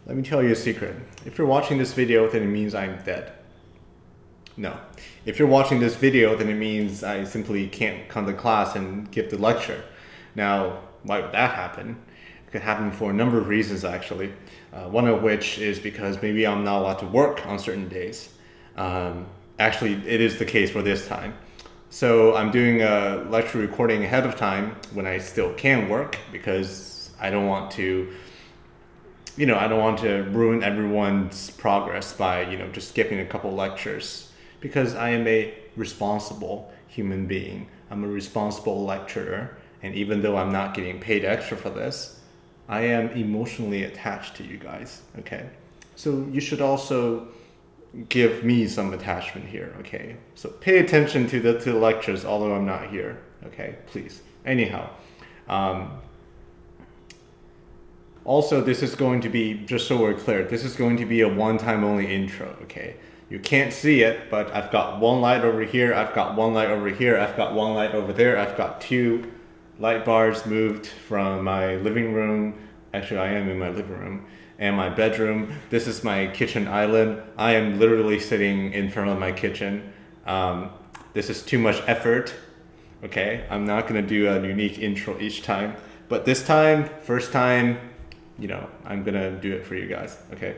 Let me tell you a secret. If you're watching this video, then it means I'm dead. No. If you're watching this video, then it means I simply can't come to class and give the lecture. Now, why would that happen? It could happen for a number of reasons, actually. One of which is because maybe I'm not allowed to work on certain days. Actually, it is the case for this time. So I'm doing a lecture recording ahead of time when I still can work because I don't want to ruin everyone's progress by, just skipping a couple lectures because I am a responsible human being. I'm a responsible lecturer. And even though I'm not getting paid extra for this, I am emotionally attached to you guys. Okay. So you should also give me some attachment here. Okay. So pay attention to the lectures, although I'm not here. Okay. Please. Anyhow, um, also, this is going to be, just so we're clear, this is going to be a one-time only intro, okay? You can't see it, but I've got one light over here, I've got one light over here, I've got one light over there, I've got two light bars moved from my living room. Actually, I am in my living room and my bedroom. This is my kitchen island. I am literally sitting in front of my kitchen. This is too much effort. Okay, I'm not gonna do a unique intro each time, but this time, first time, I'm gonna do it for you guys. Okay,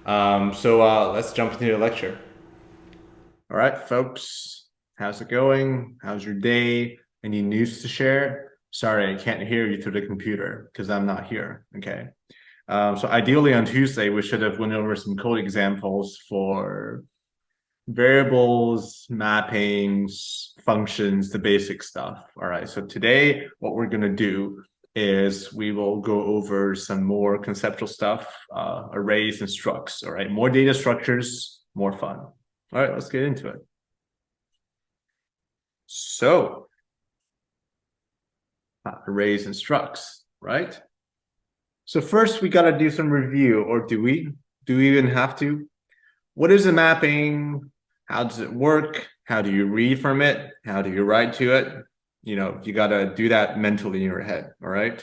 so let's jump into the lecture. All right, folks, how's it going? How's your day? Any news to share? Sorry, I can't hear you through the computer because I'm not here. Okay, so ideally on Tuesday we should have went over some code examples for variables, mappings, functions, the basic stuff. All right, so today what we're gonna do is we will go over some more conceptual stuff, arrays and structs. All right, more data structures, more fun. All right, let's get into it. So, arrays and structs, right? So first we got to do some review, or do we? Do we even have to? What is a mapping? How does it work? How do you read from it? How do you write to it? You got to do that mentally in your head, all right?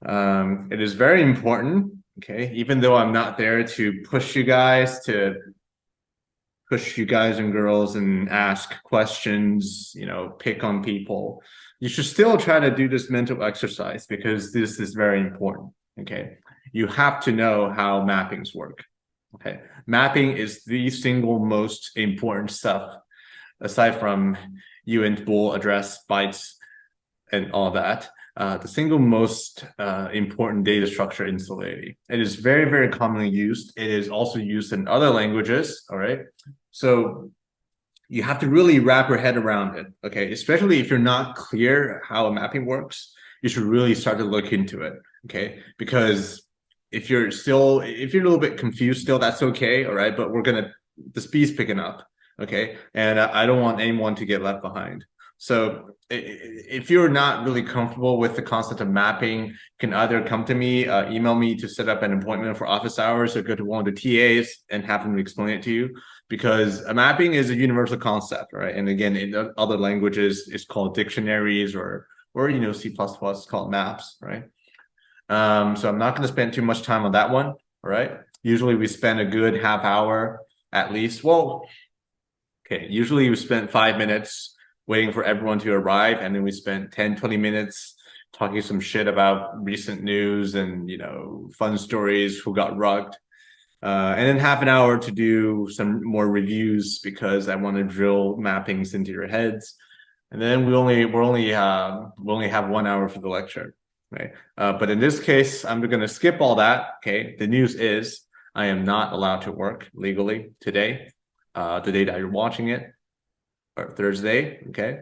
It is very important, okay? Even though I'm not there to push you guys and girls and ask questions, pick on people. You should still try to do this mental exercise because this is very important, okay? You have to know how mappings work, okay? Mapping is the single most important stuff aside from uint, bool, address, bytes, and all that. The single most important data structure in Solidity. It is very, very commonly used. It is also used in other languages, all right? So you have to really wrap your head around it, okay? Especially if you're not clear how a mapping works, you should really start to look into it, okay? Because if you're a little bit confused still, that's okay, all right? But the speed's picking up, okay? And I don't want anyone to get left behind. So if you're not really comfortable with the concept of mapping, you can either come to me, email me to set up an appointment for office hours, or go to one of the TAs and have them explain it to you. Because a mapping is a universal concept, right? And again, in other languages, it's called dictionaries or C++ is called maps, right? So I'm not going to spend too much time on that one, all right? Usually we spend a good half hour at least. Well, okay, usually we spend 5 minutes waiting for everyone to arrive, and then we spent 10, 20 minutes talking some shit about recent news and, fun stories, who got rugged. And then half an hour to do some more reviews because I want to drill mappings into your heads. And then we only have 1 hour for the lecture, right? But in this case, I'm going to skip all that. Okay. The news is I am not allowed to work legally today, the day that you're watching it, or Thursday. Okay.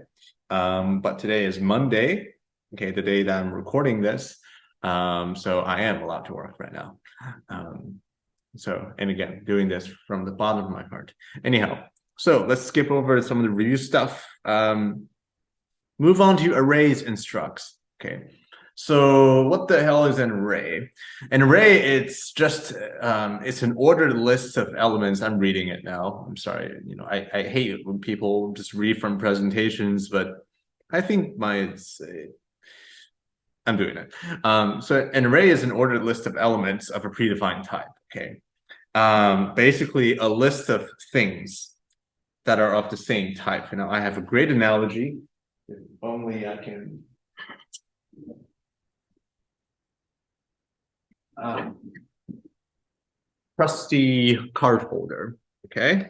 But today is Monday. Okay. The day that I'm recording this. So I am allowed to work right now. So, and again, doing this from the bottom of my heart. Anyhow, so let's skip over some of the review stuff. Move on to arrays and structs. Okay. So what the hell is an array? An array, it's just, it's an ordered list of elements. I'm reading it now. I'm sorry. I hate it when people just read from presentations, but I think I'm doing it. So an array is an ordered list of elements of a predefined type. Okay. Basically a list of things that are of the same type. Now I have a great analogy. If only I can. Trusty card holder. Okay.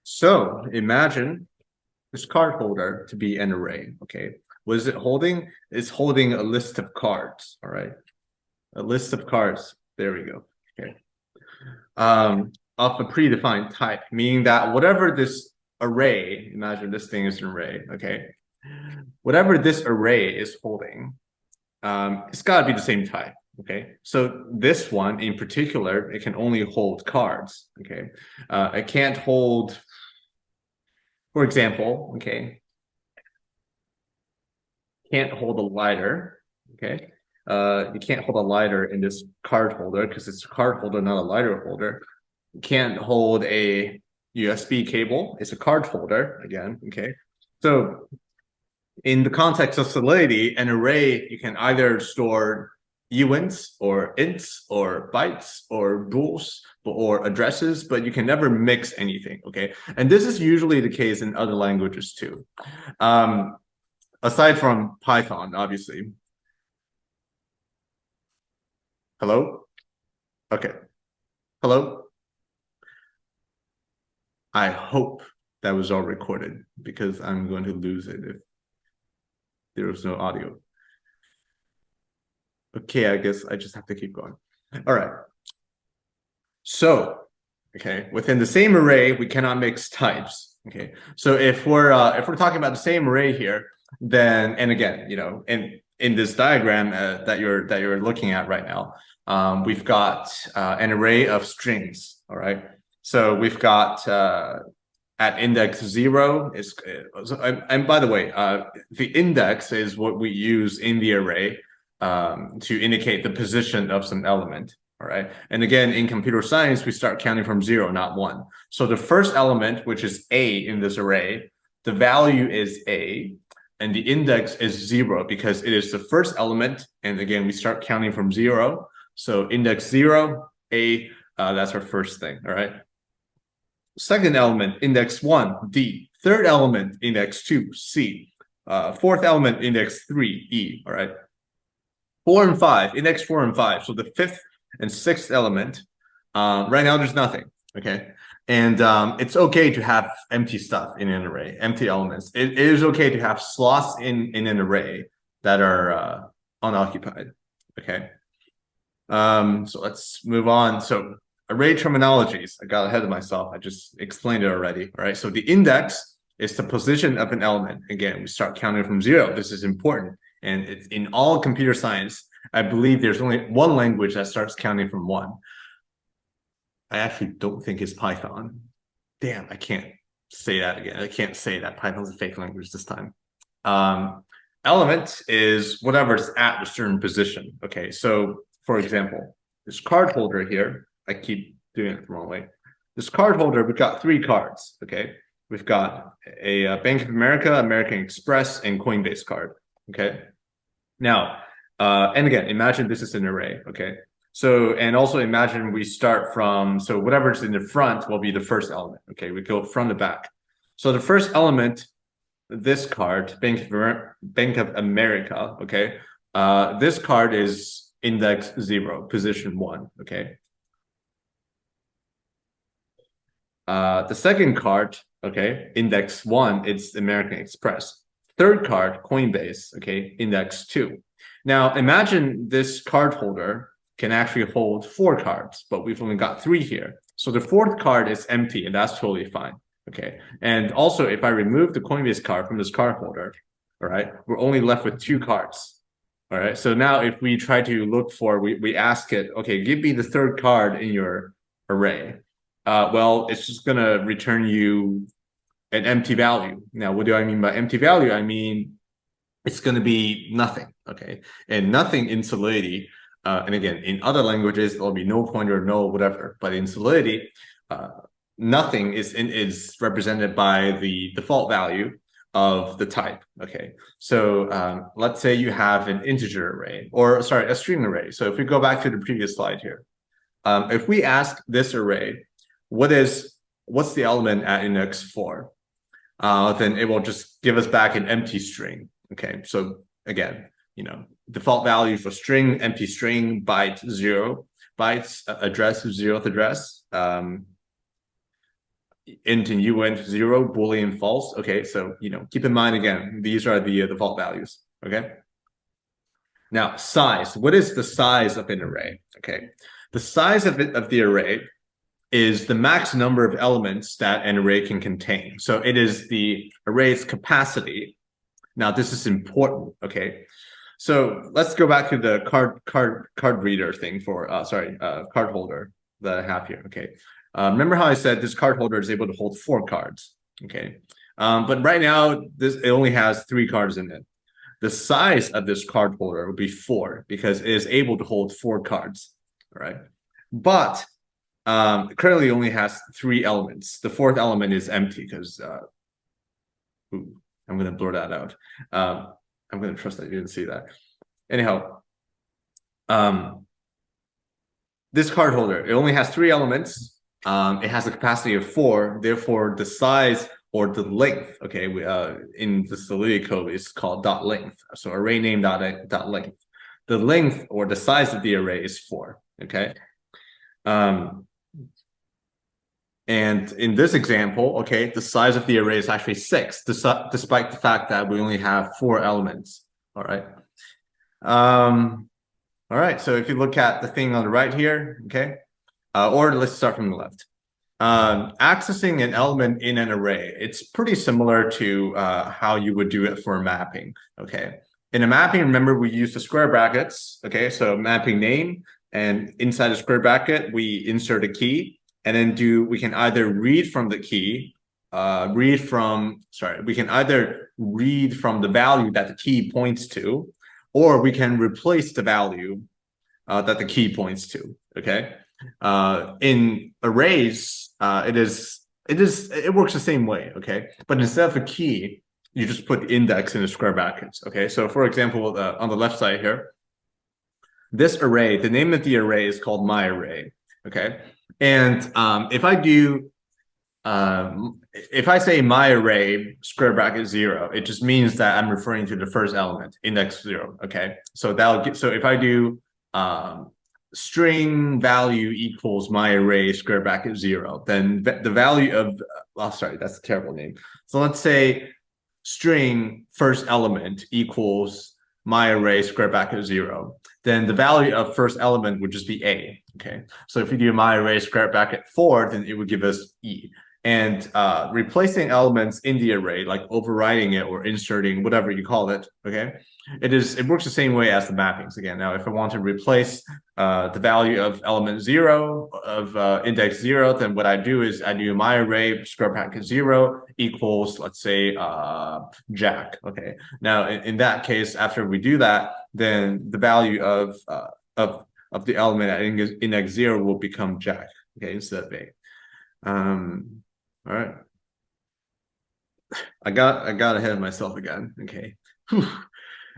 So imagine this card holder to be an array. Okay. What is it holding? It's holding a list of cards. All right. A list of cards. There we go. Okay. Of a predefined type, meaning that whatever this array, imagine this thing is an array. Okay. Whatever this array is holding, it's got to be the same type. Okay, so this one in particular, it can only hold cards. Okay, it can't hold, for example, okay, can't hold a lighter. Okay, you can't hold a lighter in this card holder because it's a card holder, not a lighter holder. You can't hold a USB cable. It's a card holder again. Okay, so in the context of solidity, an array, you can either store events or ints or bytes or bools or addresses, but you can never mix anything. Okay, and this is usually the case in other languages too, aside from Python, obviously. Hello. Okay. Hello. I hope that was all recorded because I'm going to lose it if there was no audio. Okay, I guess I just have to keep going. All right. So, okay, within the same array, we cannot mix types. Okay, so if we're talking about the same array here, then, and again, you know, in this diagram that you're looking at right now, we've got an array of strings. All right, so we've got at index 0 is, and by the way, the index is what we use in the array to indicate the position of some element. All right. And again, in computer science, we start counting from 0, not 1. So the first element, which is A in this array, the value is A, and the index is 0 because it is the first element. And again, we start counting from 0. So index 0, A, that's our first thing. All right. Second element, index 1, D. Third element, index 2, C. Fourth element, index 3, E. All right. 4 and 5, index 4 and 5. So the fifth and sixth element, right now there's nothing. Okay. And it's okay to have empty stuff in an array, empty elements. It is okay to have slots in an array that are unoccupied. Okay. So let's move on. So array terminologies. I got ahead of myself. I just explained it already. All right. So the index is the position of an element. Again, we start counting from 0. This is important. And it's in all computer science, I believe there's only one language that starts counting from 1. I actually don't think it's Python. Damn, I can't say that again. I can't say that Python's a fake language this time. Element is whatever's at a certain position. Okay, so for example, this card holder here, I keep doing it the wrong way. This card holder, we've got 3 cards. Okay, we've got a Bank of America, American Express, and Coinbase card. Okay, now, and again, imagine this is an array. Okay, so, and also imagine we start from, so whatever's in the front will be the first element. Okay, we go from the back. So the first element, this card, Bank of America. Okay, this card is index 0, position 1. Okay. The second card, okay, index 1, it's American Express. Third card, Coinbase, okay, index 2. Now imagine this card holder can actually hold 4 cards, but we've only got 3 here. So the fourth card is empty, and that's totally fine. Okay. And also, if I remove the Coinbase card from this card holder, all right, we're only left with 2 cards. All right. So now if we try to look for, we ask it, okay, give me the third card in your array. Well, it's just going to return you an empty value. Now, what do I mean by empty value? I mean, it's going to be nothing. Okay. And nothing in Solidity, and again, in other languages, there'll be no pointer, no whatever. But in Solidity, nothing is represented by the default value, of the type. Okay, so let's say you have an integer array, or sorry, a string array. So if we go back to the previous slide here, if we ask this array, what's the element at index 4? Then it will just give us back an empty string. Okay, so again, default value for string, empty string, byte 0, bytes, address 0th address, int and uint 0, boolean false. Okay, so keep in mind again, these are the default values. Okay. Now size. What is the size of an array? Okay, the size of the array is the max number of elements that an array can contain. So it is the array's capacity. Now this is important. Okay, so let's go back to the card reader thing for card holder that I have here. Okay, remember how I said this card holder is able to hold 4 cards. Okay, but right now it only has 3 cards in it. The size of this card holder would be 4 because it is able to hold 4 cards. All right, but currently only has 3 elements. The 4th element is empty because I'm going to blur that out. I'm going to trust that you didn't see that. Anyhow, this card holder, it only has 3 elements. It has a capacity of 4. Therefore, the size or the length, okay, in the Solidity code is called dot length. So array name dot length. The length or the size of the array is 4. Okay. And in this example, okay, the size of the array is actually 6, despite the fact that we only have 4 elements. All right. All right. So if you look at the thing on the right here, okay, or let's start from the left. Accessing an element in an array, it's pretty similar to how you would do it for a mapping. Okay. In a mapping, remember we use the square brackets. Okay. So mapping name, and inside the square bracket, we insert a key. And then we can either read from the key, we can either read from the value that the key points to, or we can replace the value that the key points to. Okay. In arrays, it works the same way. Okay. But instead of a key, you just put the index in the square brackets. Okay. So for example, on the left side here, this array, the name of the array is called my array. Okay. And if I say my array square bracket 0, it just means that I'm referring to the first element, index 0. Okay, so if I do string value equals my array square bracket 0, then the value of sorry, that's a terrible name. So let's say string first element equals my array square bracket 0. Then the value of first element would just be A. Okay, so if we do my array square bracket 4, then it would give us E. And replacing elements in the array, like overriding it or inserting, whatever you call it, okay, it works the same way as the mappings. Again, now if I want to replace the value of element 0 of index 0, then what I do is I do my array square bracket 0 equals, let's say, Jack. Okay, now in that case, after we do that, then the value of the element at index 0 will become Jack. Okay, instead of A. All right. I got ahead of myself again. Okay. Whew.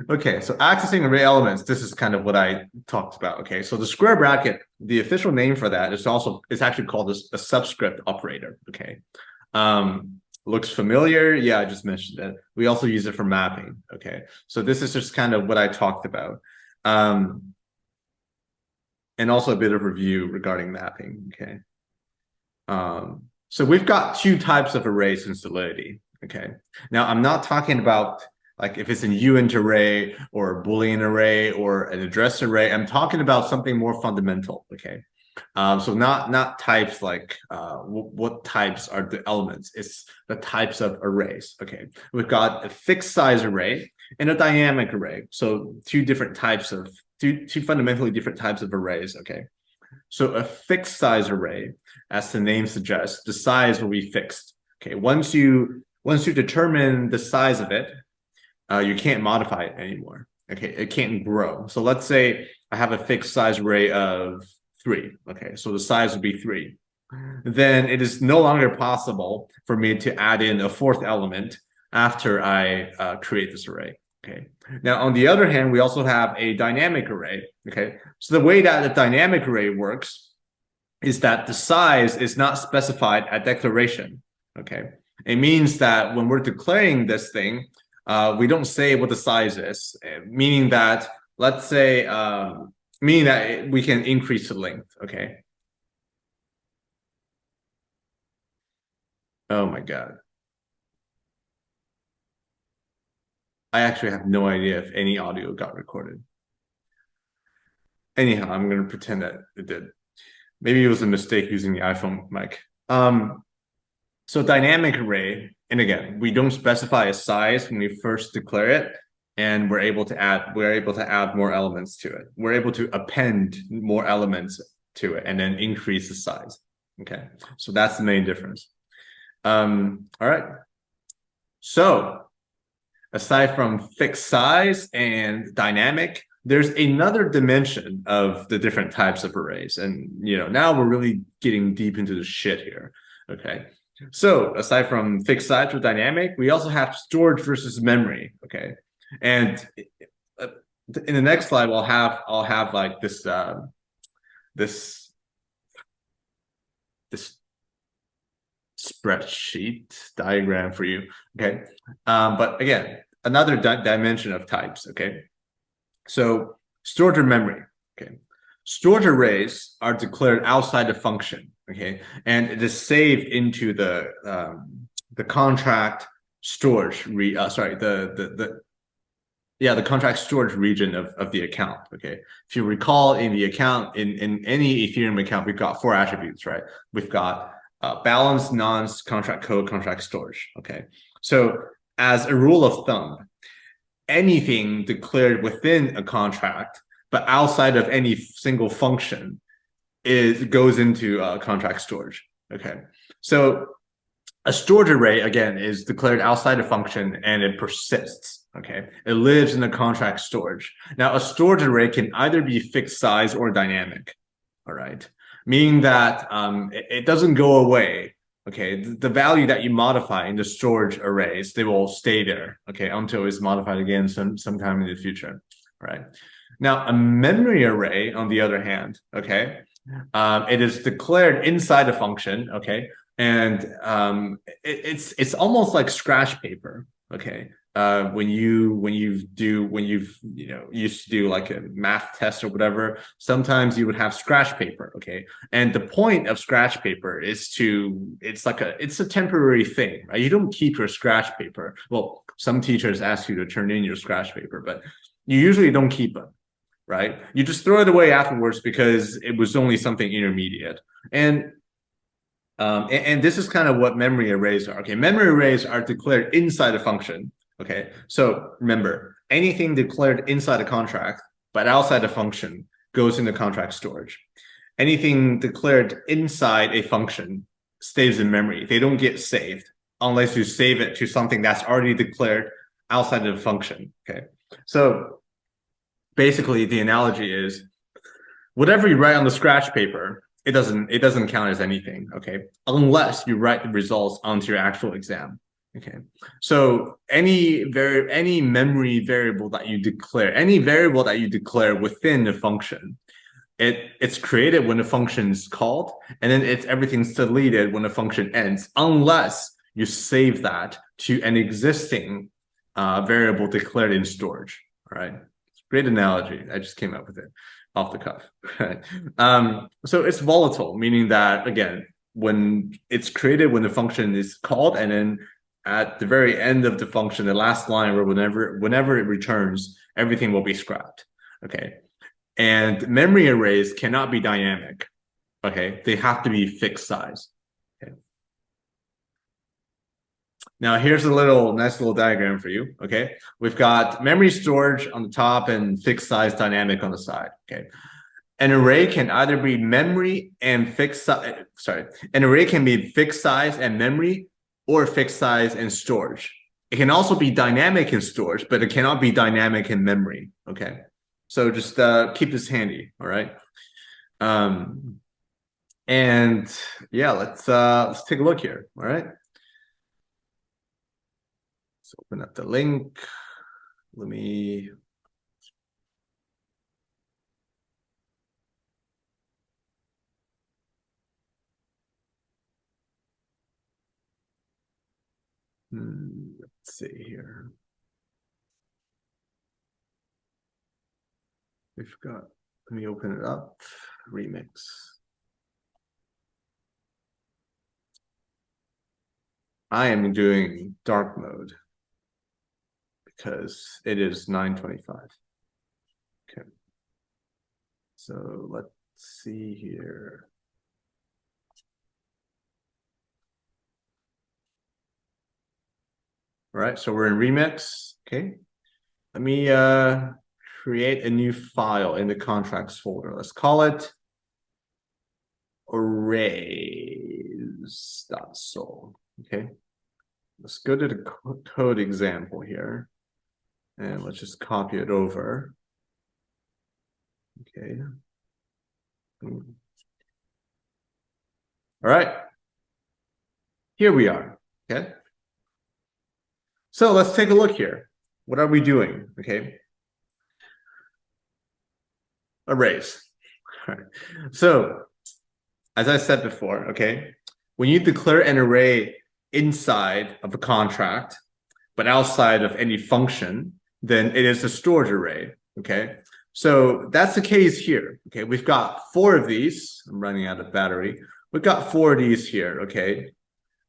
Okay, so accessing array elements, this is kind of what I talked about. Okay, so the square bracket, the official name for that is actually called a subscript operator. Okay. Looks familiar? Yeah, I just mentioned it. We also use it for mapping. Okay, so this is just kind of what I talked about. And also a bit of review regarding mapping. Okay. So we've got 2 types of arrays in Solidity. Okay. Now I'm not talking about like if it's an uint array or a Boolean array or an address array. I'm talking about something more fundamental. Okay. So not types like what types are the elements. It's the types of arrays. Okay. We've got a fixed size array and a dynamic array. So two fundamentally different types of arrays. Okay. So a fixed size array, as the name suggests, the size will be fixed. Okay, once you determine the size of it, you can't modify it anymore. Okay, it can't grow. So let's say I have a fixed size array of 3. Okay, so the size would be 3. Then it is no longer possible for me to add in a 4th element after I create this array. Okay. Now, on the other hand, we also have a dynamic array. Okay. So the way that the dynamic array works is that the size is not specified at declaration. Okay. It means that when we're declaring this thing, we don't say what the size is, meaning that, let's say, meaning that we can increase the length. Okay. Oh my God. I actually have no idea if any audio got recorded. Anyhow, I'm going to pretend that it did. Maybe it was a mistake using the iPhone mic. So dynamic array, and again, we don't specify a size when we first declare it, and we're able to add more elements to it. We're able to append more elements to it and then increase the size. Okay, so that's the main difference. All right. So aside from fixed size and dynamic, there's another dimension of the different types of arrays. And now we're really getting deep into the shit here. Okay. So aside from fixed size or dynamic, we also have storage versus memory. Okay. And in the next slide, I'll have like this spreadsheet diagram for you. Okay. But again, another dimension of types. Okay. So storage or memory. Okay. Storage arrays are declared outside the function. Okay. And it is saved into the contract storage the contract storage region of the account. Okay. If you recall, in the account, in any Ethereum account, we've got 4 attributes, right? We've got balance, nonce, contract code, contract storage. Okay. So as a rule of thumb, anything declared within a contract but outside of any single function goes into contract storage. Okay. So a storage array, again, is declared outside a function and it persists. Okay. It lives in the contract storage. Now, a storage array can either be fixed size or dynamic. All right. Meaning that it doesn't go away. Okay. The value that you modify in the storage arrays, they will stay there. Okay. Until it's modified again sometime in the future. All right. Now, a memory array, on the other hand, okay, it is declared inside a function. Okay. And it's almost like scratch paper. Okay. When you've used to do like a math test or whatever, sometimes you would have scratch paper. Okay. And the point of scratch paper is it's a temporary thing, right? You don't keep your scratch paper. Well, some teachers ask you to turn in your scratch paper, but you usually don't keep them, right? You just throw it away afterwards because it was only something intermediate. And this is kind of what memory arrays are. Okay, memory arrays are declared inside a function. Okay, so remember, anything declared inside a contract but outside a function goes into contract storage. Anything declared inside a function stays in memory. They don't get saved unless you save it to something that's already declared outside of the function. Okay, so basically the analogy is whatever you write on the scratch paper, it doesn't count as anything, okay, unless you write the results onto your actual exam. Okay, so any memory variable that you declare, any variable that you declare within the function, it's created when the function is called, and then everything's deleted when the function ends, unless you save that to an existing variable declared in storage. All right, great analogy. I just came up with it off the cuff. So it's volatile, meaning that, again, when it's created when the function is called, and then at the very end of the function, the last line, or whenever it returns, everything will be scrapped. Okay. And memory arrays cannot be dynamic. Okay. They have to be fixed size. Okay. Now here's a nice little diagram for you. Okay. We've got memory storage on the top and fixed size dynamic on the side. Okay. An array can either be memory and fixed size. Sorry. An array can be fixed size and memory, or fixed size and storage. It can also be dynamic in storage, but it cannot be dynamic in memory. Okay. So just keep this handy. All right. And yeah, let's take a look here. All right. Let's open up the link. Let me. Let's see here. We've got, let me open it up. Remix. I am doing dark mode because it is 9:25. Okay. So let's see here. All right, so we're in Remix. Okay. Let me create a new file in the contracts folder. Let's call it arrays.sol. Okay. Let's go to the code example here. And let's just copy it over. Okay. All right. Here we are. Okay. So let's take a look here. What are we doing? Okay. Arrays. All right. So as I said before, okay, when you declare an array inside of a contract, but outside of any function, then it is a storage array. Okay. So that's the case here. Okay. We've got 4 of these. I'm running out of battery. We've got 4 of these here. Okay.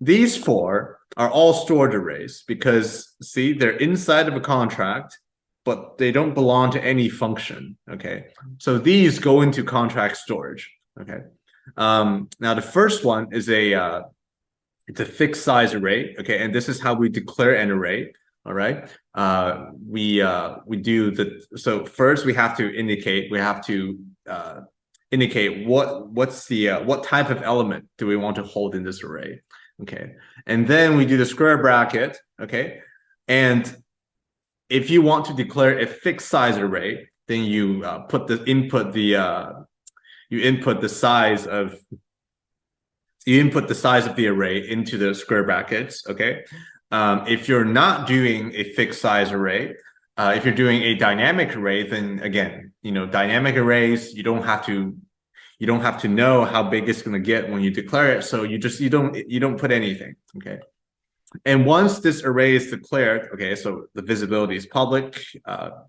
These 4 are all storage arrays because, see, they're inside of a contract, but they don't belong to any function. Okay. So these go into contract storage. Okay. Now the first one is it's a fixed size array. Okay. And this is how we declare an array. All right. We do so first we have to indicate what type of element do we want to hold in this array. Okay. And then we do the square bracket. Okay. And if you want to declare a fixed size array, then you input the size of the array into the square brackets. Okay. If you're not doing a fixed size array, if you're doing a dynamic array, then again, dynamic arrays, you don't have to know how big it's going to get when you declare it. So you don't put anything. Okay. And once this array is declared, okay, so the visibility is public,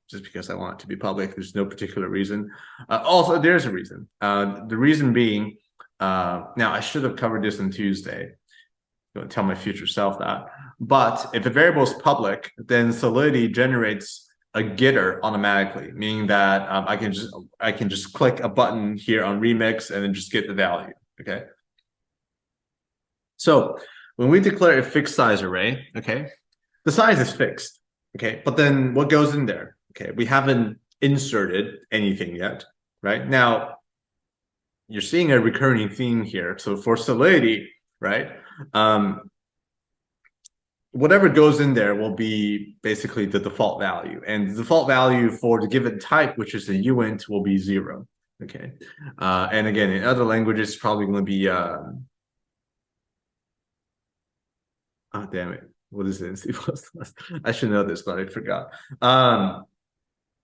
just because I want it to be public. There's no particular reason. Also, there's a reason. The reason being, now I should have covered this on Tuesday. Don't tell my future self that. But if the variable is public, then Solidity generates a getter automatically, meaning that I can just click a button here on Remix and then just get the value. Okay. So when we declare a fixed size array, okay, the size is fixed. Okay, but then what goes in there? Okay, we haven't inserted anything yet, right? Now you're seeing a recurring theme here. So for Solidity, right? Whatever goes in there will be basically the default value, and the default value for the given type, which is a uint, will be 0. Okay, and again, in other languages, it's probably going to be oh, damn it. What is it in C++? I should know this, but I forgot.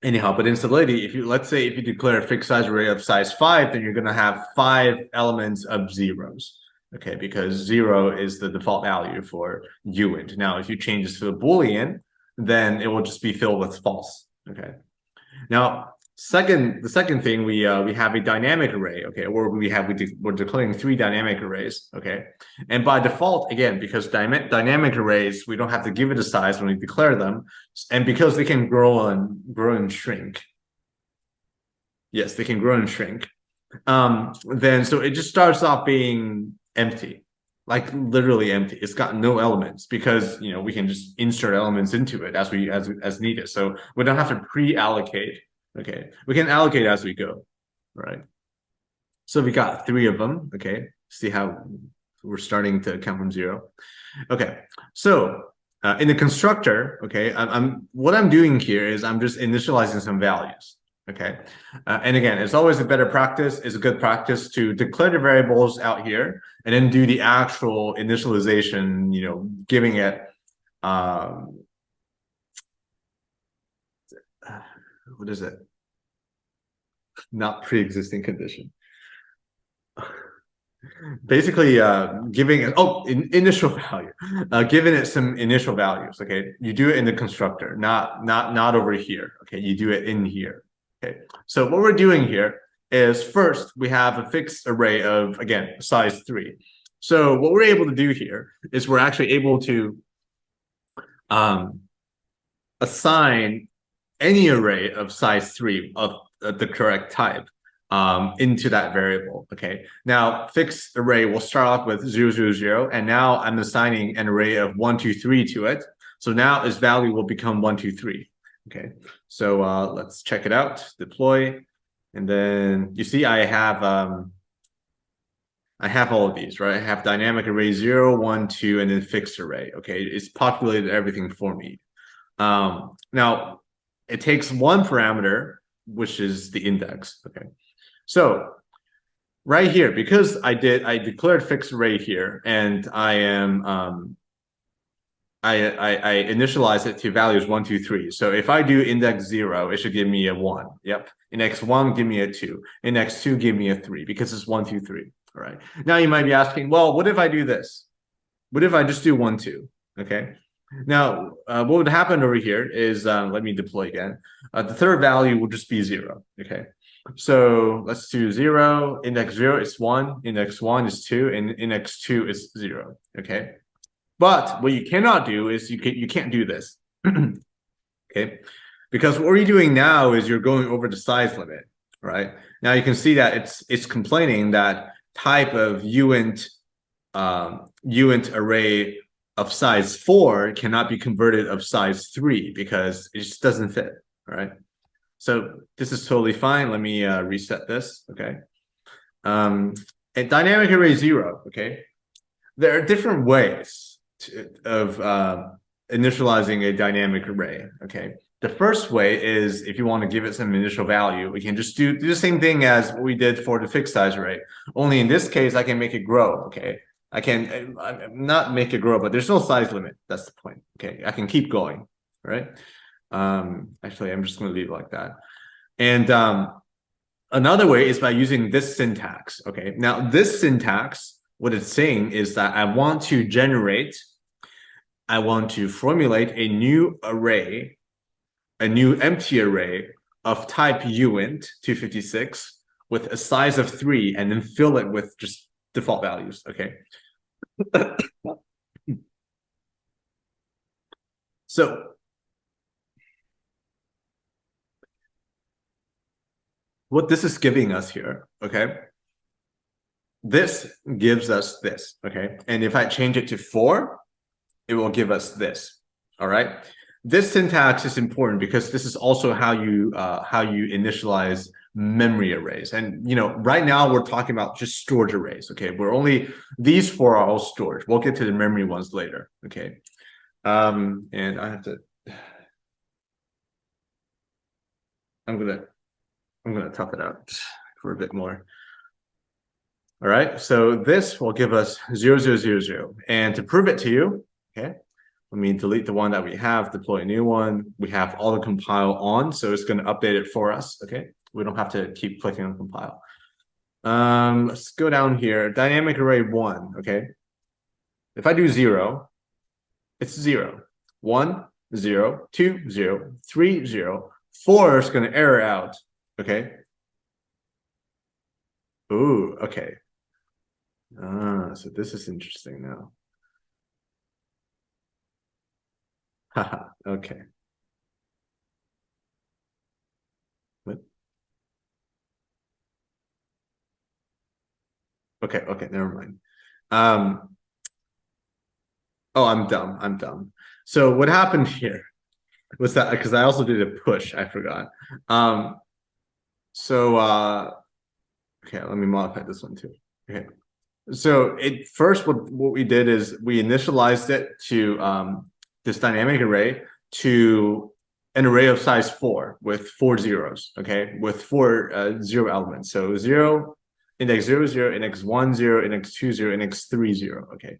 Anyhow, but in Solidity, let's say if you declare a fixed size array of size 5, then you're going to have 5 elements of zeros. Okay, because 0 is the default value for uint. Now, if you change this to a Boolean, then it will just be filled with false. Okay. Now, the second thing, we have a dynamic array. Okay, or we're declaring 3 dynamic arrays. Okay, and by default, again, because dynamic arrays, we don't have to give it a size when we declare them, and because they can grow and shrink. Yes, they can grow and shrink. Then so it just starts off being empty, like literally empty. It's got no elements because we can just insert elements into it as needed. So we don't have to pre-allocate. Okay, we can allocate as we go. Right. So we got 3 of them. Okay, see how we're starting to count from 0. Okay, so in the constructor, okay, what I'm doing here is I'm just initializing some values. Okay, and again, it's always a better practice. It's a good practice to declare the variables out here and then do the actual initialization. Giving it what is it? Not pre-existing condition. Basically, giving it initial value, giving it some initial values. Okay, you do it in the constructor, not over here. Okay, you do it in here. Okay, so what we're doing here is first we have a fixed array of, again, size 3. So what we're able to do here is we're actually able to assign any array of size 3 of the correct type into that variable. Okay, now fixed array will start off with 0, 0, 0, and now I'm assigning an array of 1, 2, 3 to it. So now its value will become 1, 2, 3. Okay, so let's check it out. Deploy, and then you see I have all of these, right? I have dynamic array 0, 1, 2, and then fixed array. Okay, it's populated everything for me. Now it takes one parameter, which is the index. Okay, so right here, because I declared fixed array here, and I am I initialize it to values 1, 2, 3. So if I do index 0, it should give me a 1. Yep. Index 1 give me a 2. Index 2 give me a 3 because it's 1, 2, 3. All right. Now you might be asking, well, what if I do this? What if I just do 1, 2? Okay. Now, what would happen over here is, let me deploy again. The third value will just be 0. Okay. So let's do 0. Index 0 is 1. Index 1 is 2. And index 2 is 0. Okay. But what you cannot do is you can't do this. Okay. Because what you're doing now is you're going over the size limit, right? Now you can see that it's complaining that type of uint array of size 4 cannot be converted of size 3 because it just doesn't fit. All right. So this is totally fine. Let me reset this. Okay. And dynamic array 0. Okay. There are different ways of initializing a dynamic array. Okay. The first way is if you want to give it some initial value, we can just do the same thing as what we did for the fixed size array. Only in this case, I can make it grow. Okay. I can not make it grow, but there's no size limit. That's the point. Okay. I can keep going. Right. Actually, I'm just going to leave it like that. And another way is by using this syntax. Okay. Now, this syntax, what it's saying is that I want to formulate a new array, a new empty array of type uint 256 with a size of 3, and then fill it with just default values. Okay. So what this is giving us here, okay, this gives us this, okay, and if I change it to 4, it will give us this. All right. This syntax is important because this is also how you initialize memory arrays. And right now we're talking about just storage arrays. Okay, these 4 are all storage. We'll get to the memory ones later. Okay, and I have to. I'm gonna tough it out for a bit more. All right, so this will give us 0, 0, 0, 0, and to prove it to you, okay, let me delete the one that we have, deploy a new one. We have auto compile on, so it's going to update it for us. Okay, we don't have to keep clicking on compile. Let's go down here. Dynamic array 1. Okay, if I do 0, it's 0. 1, 0, 2, 0, 3, 0. 4 is going to error out. Okay. Ooh, okay. So this is interesting now. Haha, okay. What? Okay, never mind. Oh, I'm dumb. So what happened here was that, because I also did a push, I forgot. Okay, let me modify this one too. Okay. So what we did is we initialized it to this dynamic array to an array of size 4 with 4 zeros, okay, with 4 0 elements. So 0, index 0, 0, index 1, 0, index 2, 0, index 3, 0, okay.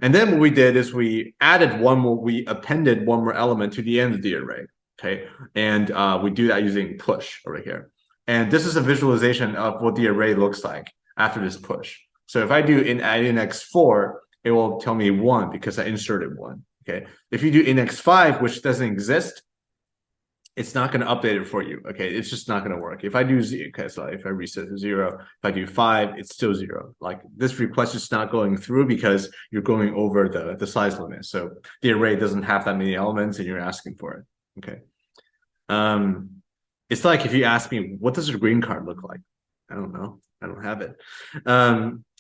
And then what we did is we appended one more element to the end of the array, okay? And we do that using push over here. And this is a visualization of what the array looks like after this push. So if I do add index 4, it will tell me 1 because I inserted 1, okay? If you do index 5, which doesn't exist, it's not going to update it for you, okay? It's just not going to work. If I do 0, okay, so if I reset to 0, if I do 5, it's still 0. Like this request is not going through because you're going over the size limit. So the array doesn't have that many elements and you're asking for it, okay? It's like if you ask me, what does a green card look like? I don't know. I don't have it.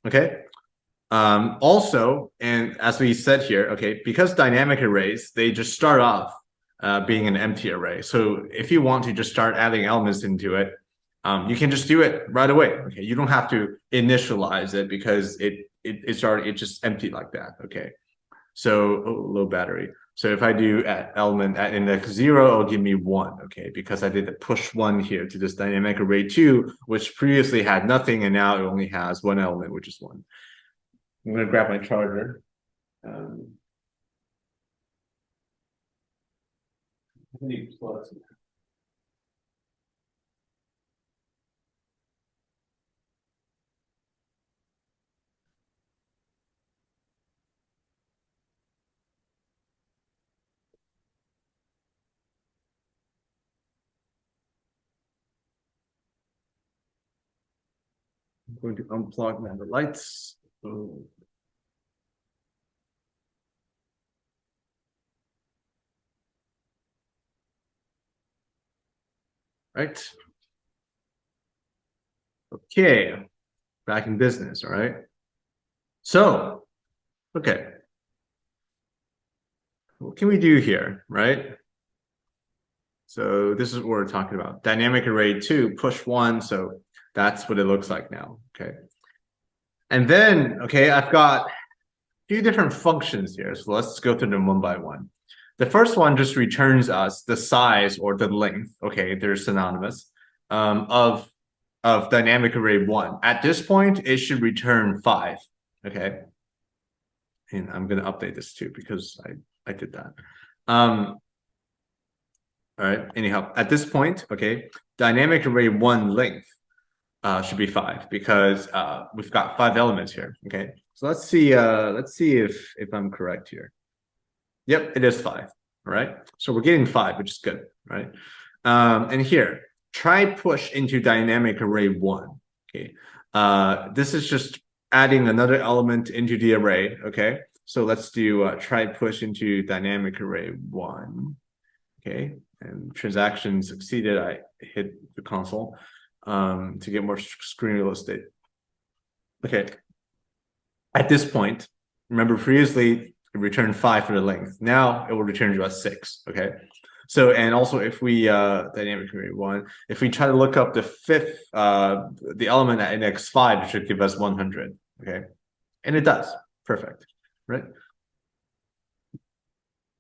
Okay. Also, and as we said here, okay, because dynamic arrays, they just start off being an empty array. So if you want to just start adding elements into it, you can just do it right away. Okay, you don't have to initialize it because it's just empty like that. Okay, so low battery. So if I do element at index 0, it'll give me 1. Okay, because I did the push 1 here to this dynamic array 2, which previously had nothing, and now it only has 1 element, which is 1. I'm gonna grab my charger. I need plugs. I'm going to unplug now the lights. Oh. Right. Okay. Back in business. All right. So, okay. What can we do here? Right. So this is what we're talking about. Dynamic array 2, push 1. So that's what it looks like now. Okay. And then, okay, I've got a few different functions here. So let's go through them one by one. The first one just returns us the size or the length. Okay, they're synonymous of dynamic array 1. At this point, it should return 5. Okay. And I'm going to update this too because I did that. All right. Anyhow, at this point, okay, dynamic array 1 length should be 5 because we've got 5 elements here. Okay. So let's see if I'm correct here. Yep, it is 5. All right. So we're getting 5, which is good, right? And here, try push into dynamic array 1. Okay. This is just adding another element into the array. Okay. So let's do try push into dynamic array 1. Okay. And transaction succeeded. I hit the console to get more screen real estate. Okay. At this point, remember previously it returned 5 for the length. Now it will return to us 6. Okay. So, and also if we dynamic array 1, if we try to look up the fifth, the element at index 5, it should give us 100. Okay. And it does. Perfect. Right.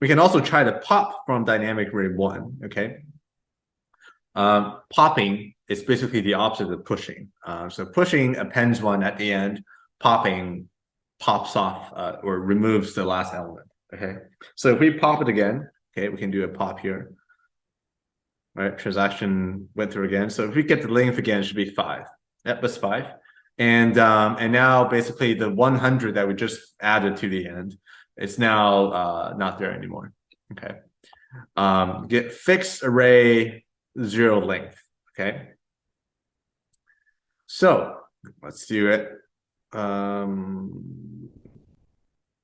We can also try to pop from dynamic array 1. Okay. Popping is basically the opposite of pushing. So pushing appends 1 at the end. Popping pops off or removes the last element. Okay. So if we pop it again, okay, we can do a pop here. Right. Transaction went through again. So if we get the length again, it should be 5. Yep, that's 5. And now basically the 100 that we just added to the end, it's now not there anymore. Okay. Get fixed array 0 length. Okay. So let's do it.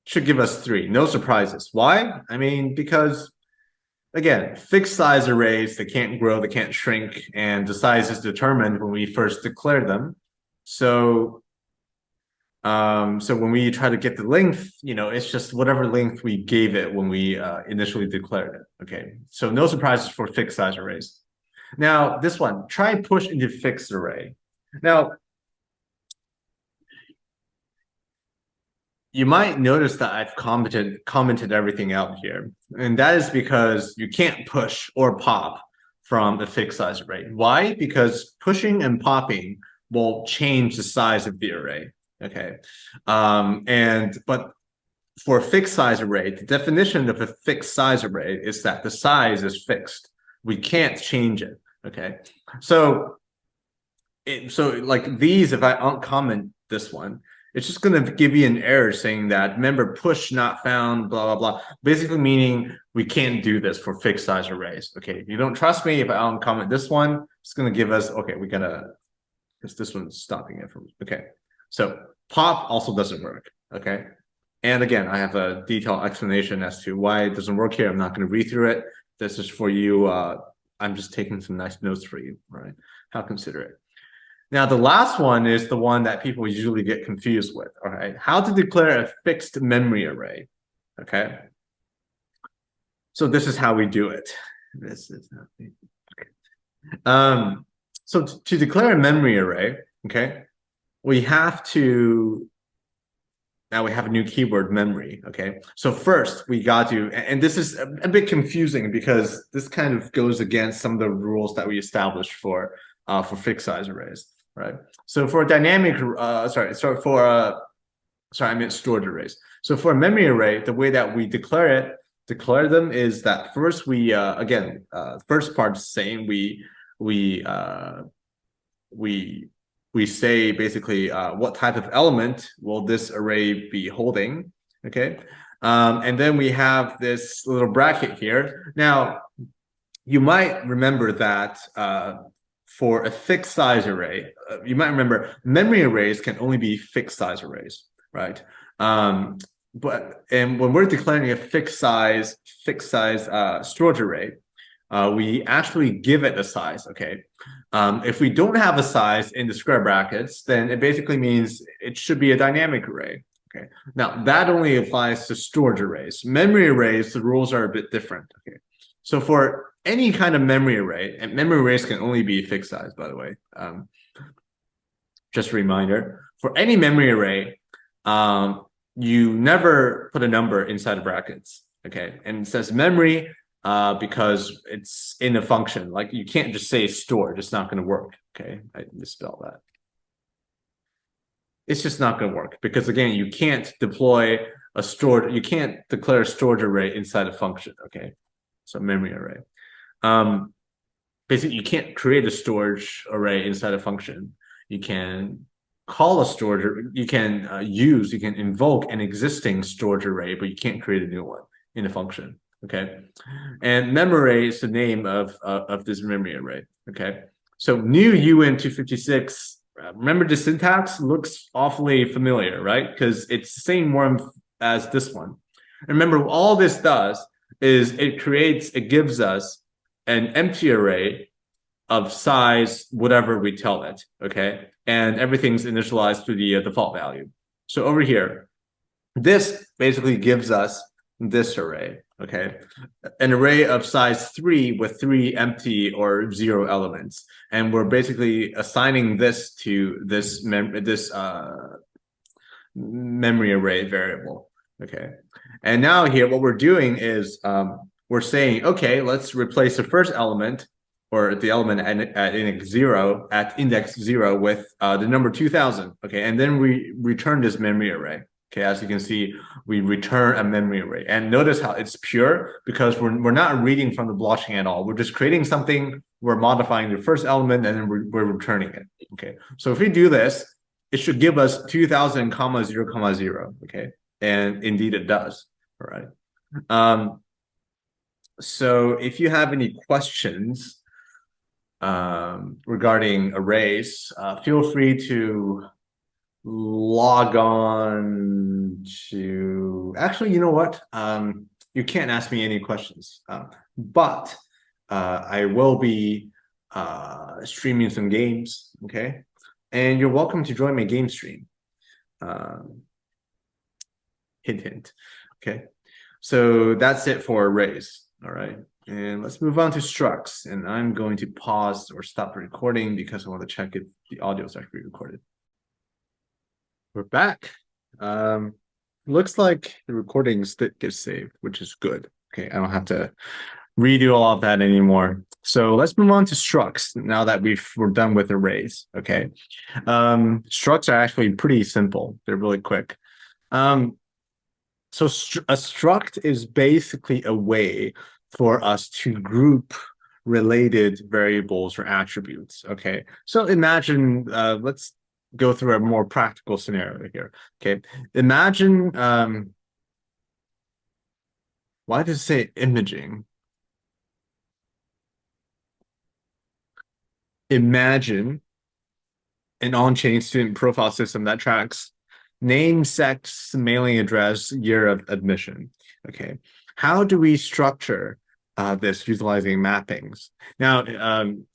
Should give us 3. No surprises. Why? I mean, because again, fixed size arrays, they can't grow, they can't shrink, and the size is determined when we first declare them. So so when we try to get the length, you know, it's just whatever length we gave it when we initially declared it. Okay, so no surprises for fixed size arrays. Now this one, try push into fixed array. Now you might notice that I've commented everything out here, and that is because you can't push or pop from a fixed size array. Why? Because pushing and popping will change the size of the array. Okay, but for a fixed size array, the definition of a fixed size array is that the size is fixed. We can't change it. Okay, so like these, if I uncomment this one, it's just going to give you an error saying that remember push not found, blah blah blah, basically meaning we can't do this for fixed size arrays. Okay, if you don't trust me, if I uncomment this one, it's going to give us, okay, we gotta, because this one's stopping it from, okay, so pop also doesn't work. Okay, and again, I have a detailed explanation as to why it doesn't work here. I'm not going to read through it. This is for you. I'm just taking some nice notes for you. Right? How considerate. Now, the last one is the one that people usually get confused with. All right, how to declare a fixed memory array. Okay, so this is how we do it. This is how we. So to declare a memory array, okay, we have to. Now we have a new keyword, memory. Okay, so first we got to, and this is a bit confusing because this kind of goes against some of the rules that we established for fixed size arrays, right? So for a dynamic, sorry, I meant stored arrays. So for a memory array, the way that we declare them is that first we again, first part is saying we say basically what type of element will this array be holding, okay? And then we have this little bracket here. Now, you might remember that for a fixed size array, you might remember memory arrays can only be fixed size arrays, right? And when we're declaring a fixed size storage array, we actually give it a size, okay? If we don't have a size in the square brackets, then it basically means it should be a dynamic array, okay? Now, that only applies to storage arrays. Memory arrays, the rules are a bit different, okay? So for any kind of memory array, and memory arrays can only be fixed size, by the way, just a reminder, for any memory array, you never put a number inside the brackets, okay? And it says memory, because it's in a function. Like you can't just say stored, it's not going to work. Okay, I misspelled that. It's just not going to work because again, you can't deploy a stored, you can't declare a storage array inside a function. Okay, so memory array. Basically, you can't create a storage array inside a function. You can call a storage, you can invoke an existing storage array, but you can't create a new one in a function. Okay, and memory is the name of this memory array. Okay, so new UN256. Remember the syntax looks awfully familiar, right? Because it's the same one as this one. And remember, all this does is it gives us an empty array of size whatever we tell it. Okay, and everything's initialized to the default value. So over here, this basically gives us this array, okay? An array of size 3 with 3 empty or 0 elements. And we're basically assigning this to this memory array variable, okay? And now here, what we're doing is we're saying, okay, let's replace the first element or the element at index 0 with the number 2000, okay? And then we return this memory array. Okay, as you can see, we return a memory array. And notice how it's pure because we're not reading from the blockchain at all. We're just creating something, we're modifying the first element, and then we're returning it. Okay, so if we do this, it should give us 2000, 0, 0. Okay, and indeed it does. All right. So if you have any questions regarding arrays, feel free to log on to, actually, you know what, you can't ask me any questions, but I will be streaming some games, okay, and you're welcome to join my game stream. Hint hint. Okay, so that's it for arrays. All right, and let's move on to structs, and I'm going to pause or stop the recording because I want to check if the audio is actually recorded. We're back. Looks like the recordings did get saved, which is good. Okay, I don't have to redo all of that anymore. So let's move on to structs now that we're done with arrays. Okay, structs are actually pretty simple. They're really quick. So a struct is basically a way for us to group related variables or attributes. Okay, so imagine, let's go through a more practical scenario here. Okay, imagine, why does it say imaging? Imagine an on-chain student profile system that tracks name, sex, mailing address, year of admission. Okay, how do we structure this utilizing mappings? Now,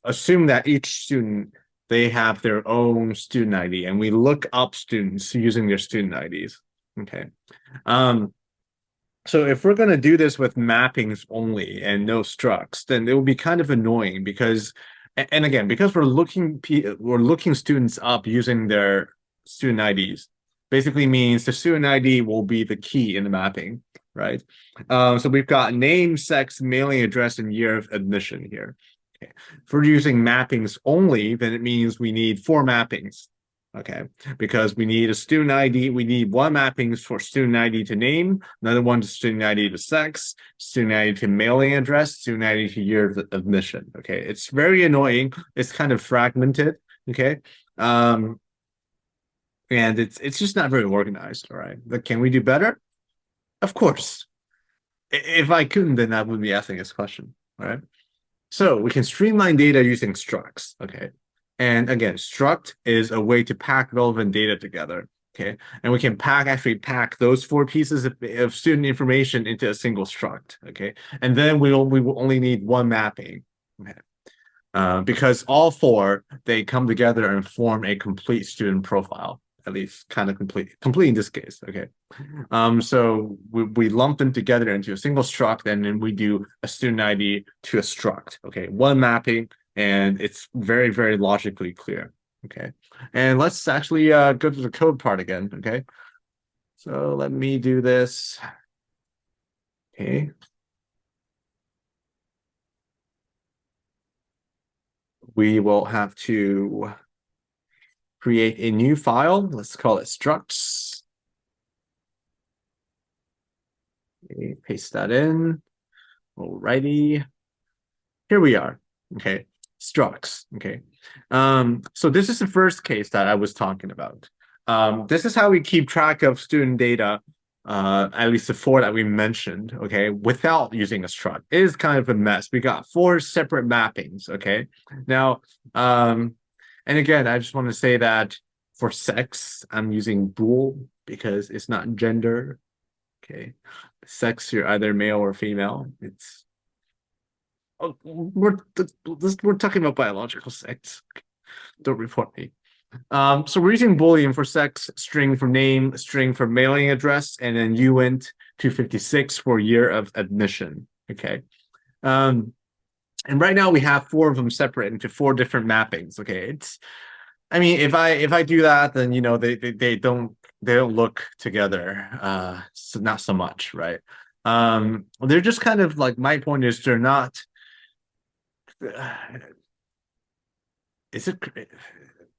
assume that each student, they have their own student ID, and we look up students using their student IDs. Okay, um, so if we're going to do this with mappings only and no structs, then it will be kind of annoying because, and again, because we're looking students up using their student IDs, basically means the student ID will be the key in the mapping, right? So we've got name, sex, mailing address, and year of admission here. Okay. If we're using mappings only, then it means we need 4 mappings. Okay, because we need a student ID. We need 1 mappings for student ID to name, another one to student ID to sex, student ID to mailing address, student ID to year of admission. Okay, it's very annoying. It's kind of fragmented. Okay, and it's just not very organized. All right, but can we do better? Of course. If I couldn't, then I wouldn't be asking this question. All right. So we can streamline data using structs, okay? And again, struct is a way to pack relevant data together, okay? And we can actually pack those 4 pieces of student information into a single struct, okay? And then we will only need 1 mapping, okay? Because all 4, they come together and form a complete student profile, at least kind of complete in this case, okay? So we lump them together into a single struct, and then we do a student ID to a struct, okay? 1 mapping, and it's very, very logically clear, okay? And let's actually go to the code part again, okay? So let me do this, okay? We will have to create a new file. Let's call it structs. Okay, paste that in. Alrighty. Here we are. Okay, structs. Okay. So this is the first case that I was talking about. This is how we keep track of student data, at least the 4 that we mentioned, okay, without using a struct. It is kind of a mess. We got 4 separate mappings, okay? Now, and again, I just want to say that for sex, I'm using bool because it's not gender, okay? Sex, you're either male or female. It's we're talking about biological sex. Don't report me. So we're using Boolean for sex, string for name, string for mailing address, and then uint 256 for year of admission. Okay. And right now we have 4 of them separate into 4 different mappings. Okay. I mean, if I do that, then they don't look together. So not so much, right? They're just kind of like, my point is they're not. Is it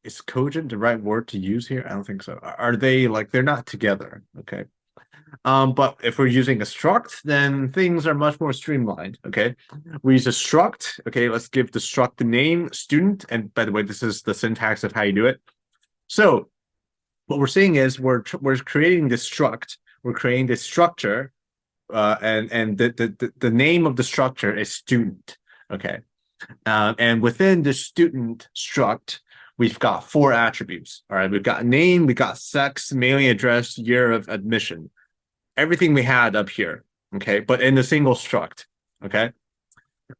is cogent the right word to use here? I don't think so. Are they like, they're not together? Okay. But if we're using a struct, then things are much more streamlined. Okay. We use a struct. Okay, let's give the struct the name student. And by the way, this is the syntax of how you do it. So what we're saying is we're creating this struct. We're creating this structure, and the name of the structure is student. Okay. And within the student struct, we've got 4 attributes. All right, we've got name, we got sex, mailing address, year of admission. Everything we had up here, okay, but in a single struct, okay?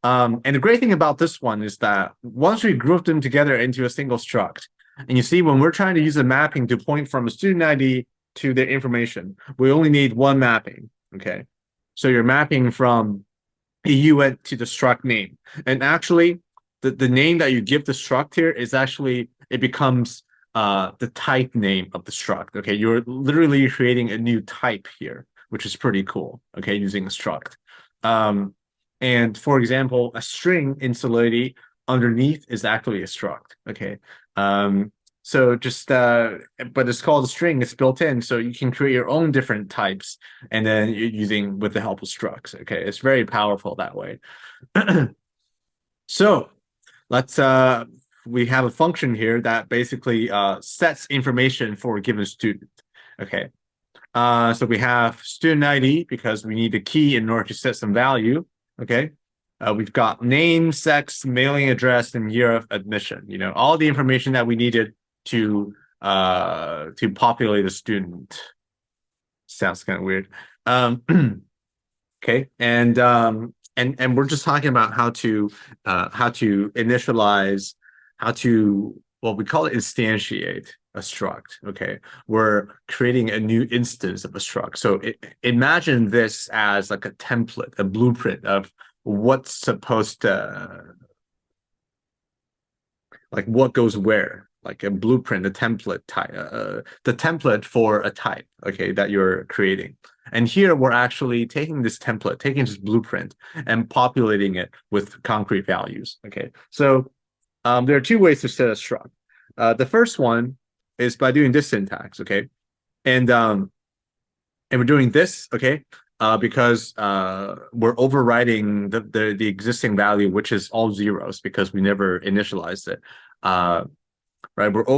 And the great thing about this one is that once we group them together into a single struct, and you see when we're trying to use a mapping to point from a student ID to their information, we only need 1 mapping, okay? So you're mapping from you went to the struct name, and actually the name that you give the struct here is actually, it becomes the type name of the struct. Okay, you're literally creating a new type here, which is pretty cool, okay, using a struct. And for example, a string in Solidity underneath is actually a struct. Okay, so just but it's called a string, it's built in, so you can create your own different types, and then you're using with the help of structs. Okay, it's very powerful that way. So let's we have a function here that basically sets information for a given student. Okay. So we have student ID because we need the key in order to set some value. Okay. We've got name, sex, mailing address, and year of admission. You know, all the information that we needed to populate a student. Sounds kind of weird. Um, okay, and we're just talking about how to initialize, how to, well, we call it instantiate a struct. Okay, we're creating a new instance of a struct. So imagine this as like a template, a blueprint of what's supposed to, like what goes where, like a blueprint, a template type, the template for a type, okay, that you're creating. And here we're actually taking this template, taking this blueprint and populating it with concrete values. Okay, so there are two ways to set a struct. The first one is by doing this syntax. Okay, and we're doing this. Okay, because we're overriding the existing value, which is all zeros because we never initialized it. Right, we're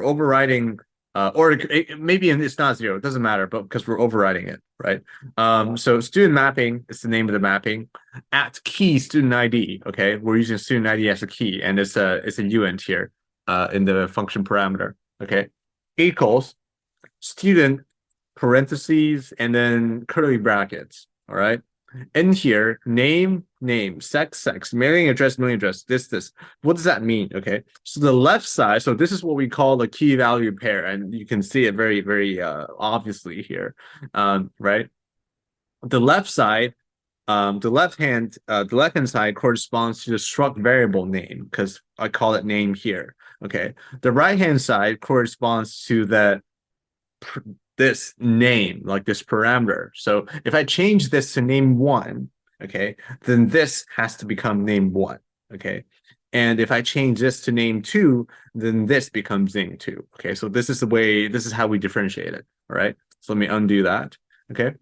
overriding, or maybe it's not zero, it doesn't matter, but because we're overriding it, right? So student mapping is the name of the mapping. At key student ID, okay, we're using student ID as a key, and it's a uint here in the function parameter. Okay, equals student parentheses and then curly brackets. All right. In here, name, sex, mailing address, this. What does that mean? Okay. So the left side, so this is what we call the key value pair, and you can see it very, very obviously here. Right. The left side, the left hand side corresponds to the struct variable name, because I call it name here. Okay. The right hand side corresponds to this name, like this parameter. So if I change this to name one, okay, then this has to become name one, okay? And if I change this to name two, then this becomes name two, okay? So this is the way, this is how we differentiate it, all right? So let me undo that, okay?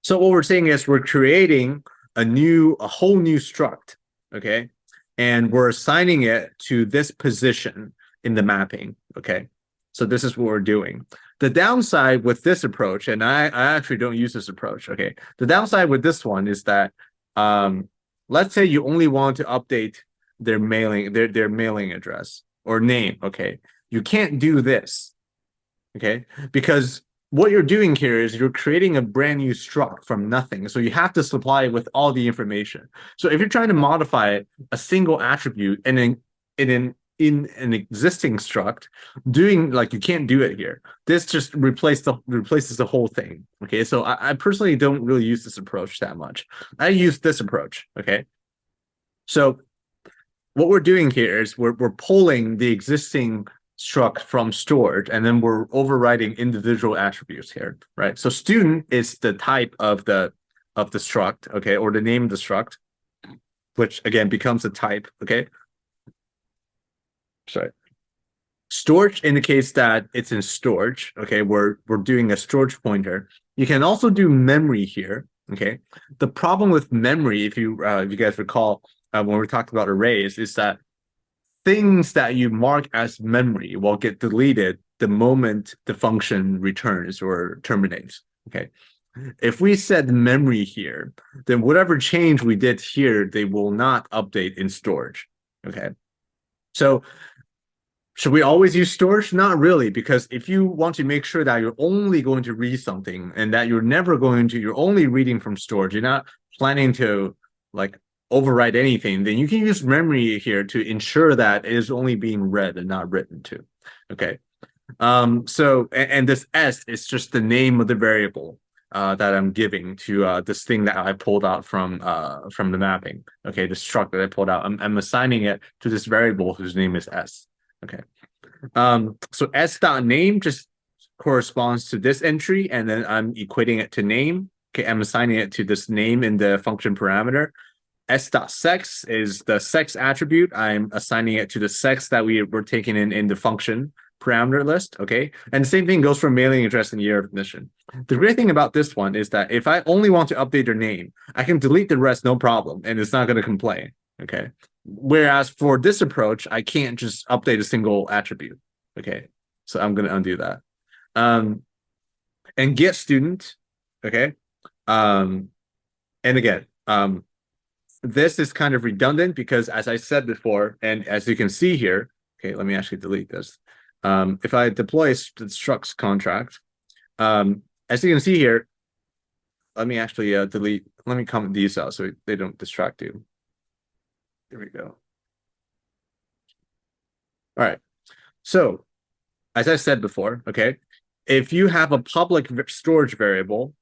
So what we're saying is we're creating a whole new struct, okay? And we're assigning it to this position in the mapping, okay? So this is what we're doing. The downside with this approach, and I actually don't use this approach, okay? The downside with this one is that, let's say you only want to update their mailing address or name, okay? You can't do this, okay? Because what you're doing here is you're creating a brand new struct from nothing. So you have to supply it with all the information. So if you're trying to modify a single attribute and then in an existing struct, doing like, you can't do it here. This just replaces the whole thing. Okay, so I personally don't really use this approach that much. I use this approach. Okay, so what we're doing here is we're pulling the existing struct from storage, and then we're overriding individual attributes here, right? So student is the type of the struct, okay, or the name of the struct, which again becomes a type. Okay, sorry. Storage indicates that it's in storage. Okay, we're doing a storage pointer. You can also do memory here. Okay, the problem with memory, if you guys recall, when we talked about arrays, is that things that you mark as memory will get deleted the moment the function returns or terminates. Okay, if we set memory here, then whatever change we did here, they will not update in storage. Okay, so should we always use storage? Not really, because if you want to make sure that you're only going to read something and that you're only reading from storage, you're not planning to like overwrite anything, then you can use memory here to ensure that it is only being read and not written to. Okay. So, and this S is just the name of the variable that I'm giving to this thing that I pulled out from the mapping. Okay, the struct that I pulled out. I'm assigning it to this variable whose name is S. Okay. So s.name just corresponds to this entry, and then I'm equating it to name. Okay, I'm assigning it to this name in the function parameter. S.sex is the sex attribute. I'm assigning it to the sex that we're taking in the function parameter list, okay? And the same thing goes for mailing address and year of admission. The great thing about this one is that if I only want to update their name, I can delete the rest, no problem, and it's not going to complain, okay? Whereas for this approach, I can't just update a single attribute, okay? So I'm going to undo that. And get student, okay? And again, this is kind of redundant because as I said before, and as you can see here, okay, let me actually delete this. If I deploy the structs contract, as you can see here, let me actually delete, let me comment these out so they don't distract you. There we go. All right. So as I said before, okay, if you have a public storage variable,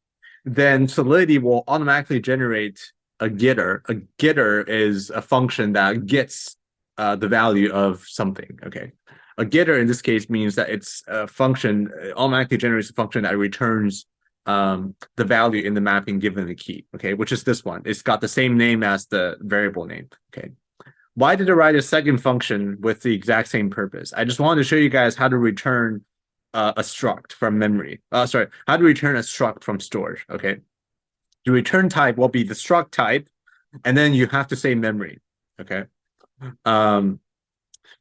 then Solidity will automatically generate a getter. A getter is a function that gets the value of something, okay? A getter in this case means that it's a function, automatically generates a function that returns the value in the mapping given the key, okay? Which is this one. It's got the same name as the variable name, okay? Why did I write a second function with the exact same purpose? I just wanted to show you guys how to return a struct from memory. Sorry, how to return a struct from storage, okay? The return type will be the struct type, and then you have to say memory, okay?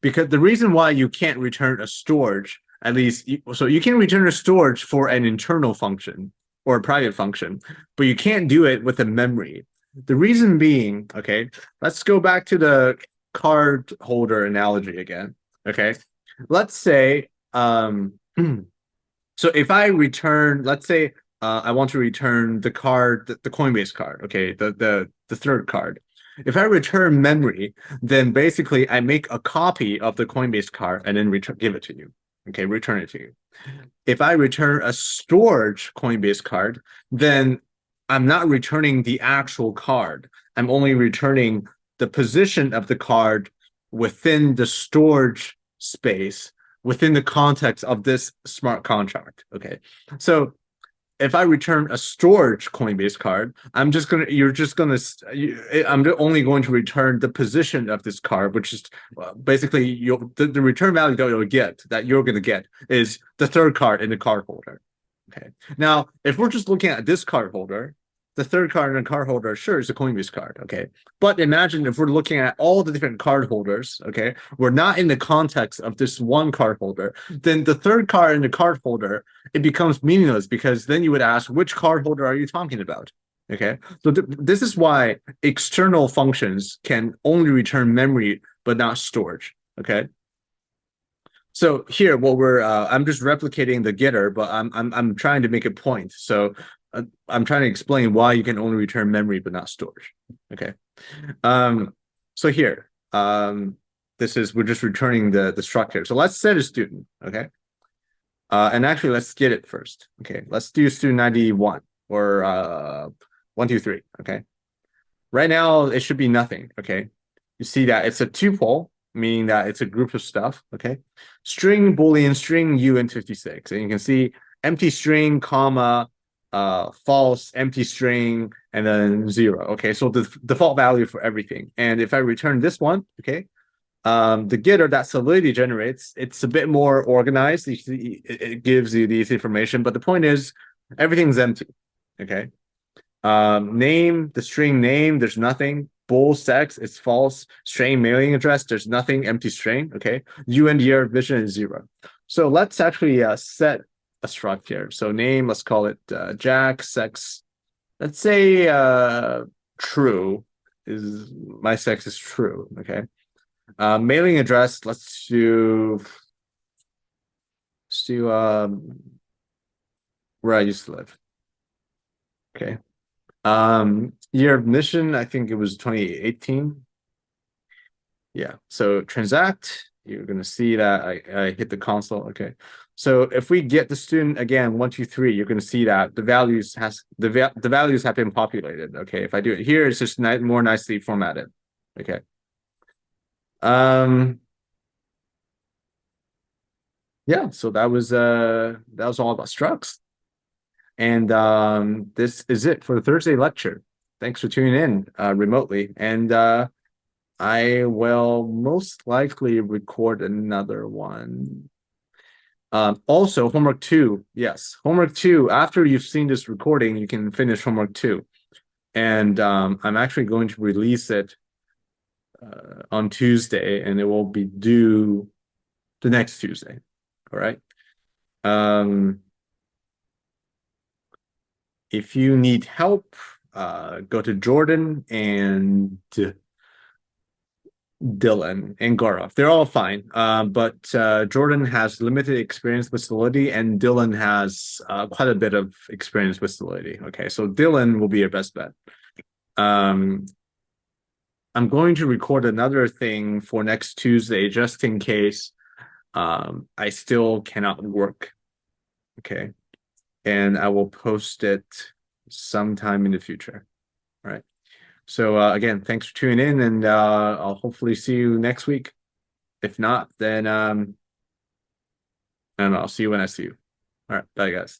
Because the reason why you can't return a storage, at least, so you can return a storage for an internal function or a private function, but you can't do it with a memory. The reason being, okay, let's go back to the card holder analogy again, okay? Let's say, so if I return, let's say I want to return the card, the Coinbase card, okay, the third card. If I return memory, then basically I make a copy of the Coinbase card and then give it to you, okay, return it to you. If I return a storage Coinbase card, then I'm not returning the actual card. I'm only returning the position of the card within the storage space, within the context of this smart contract, okay? So if I return a storage Coinbase card, I'm only going to return the position of this card, which is basically the return value that you're going to get is the third card in the card holder. Okay. Now, if we're just looking at this card holder, the third card in the card holder, sure, is a Coinbase card, okay? But imagine if we're looking at all the different card holders, okay? We're not in the context of this one card holder, then the third card in the card holder, it becomes meaningless because then you would ask, which card holder are you talking about, okay? So this is why external functions can only return memory, but not storage, okay? So here, what I'm just replicating the getter, but I'm trying to make a point. So I'm trying to explain why you can only return memory but not storage. Okay. So here, we're just returning the structure. So let's set a student. Okay. And actually, let's get it first. Okay. Let's do student ID 1 or 123. Okay. Right now, it should be nothing. Okay. You see that it's a tuple, meaning that it's a group of stuff. Okay. String Boolean string UN56, and you can see empty string, comma, false, empty string, and then 0. Okay, so the default value for everything. And if I return this one, okay, the getter that Solidity generates, it's a bit more organized. It gives you this information, but the point is everything's empty. Okay. Name, the string name, there's nothing. Bool sex, it's false. String mailing address, there's nothing. Empty string. Okay. UN year vision is 0. So let's actually set a struct here. So name, let's call it Jack, sex. Let's say true is my sex is true. Okay. Mailing address, let's do where I used to live. Okay. Year of mission, I think it was 2018. Yeah. So transact, you're gonna see that I hit the console. Okay. So if we get the student again 1, 2, 3, you're going to see that the values have been populated. Okay, if I do it here, it's just more nicely formatted. Okay. Yeah. So that was all about structs, and this is it for the Thursday lecture. Thanks for tuning in remotely, and I will most likely record another one. Also, homework two, yes, homework two. After you've seen this recording, you can finish homework two, and I'm actually going to release it on Tuesday, and it will be due the next Tuesday. All right. If you need help, go to Jordan and Dylan and Gaurav. They're all fine. But Jordan has limited experience with Solidity, and Dylan has quite a bit of experience with Solidity. Okay, so Dylan will be your best bet. Um, I'm going to record another thing for next Tuesday just in case I still cannot work. Okay, and I will post it sometime in the future. All right. So again, thanks for tuning in, and I'll hopefully see you next week. If not, then and I'll see you when I see you. All right, bye guys.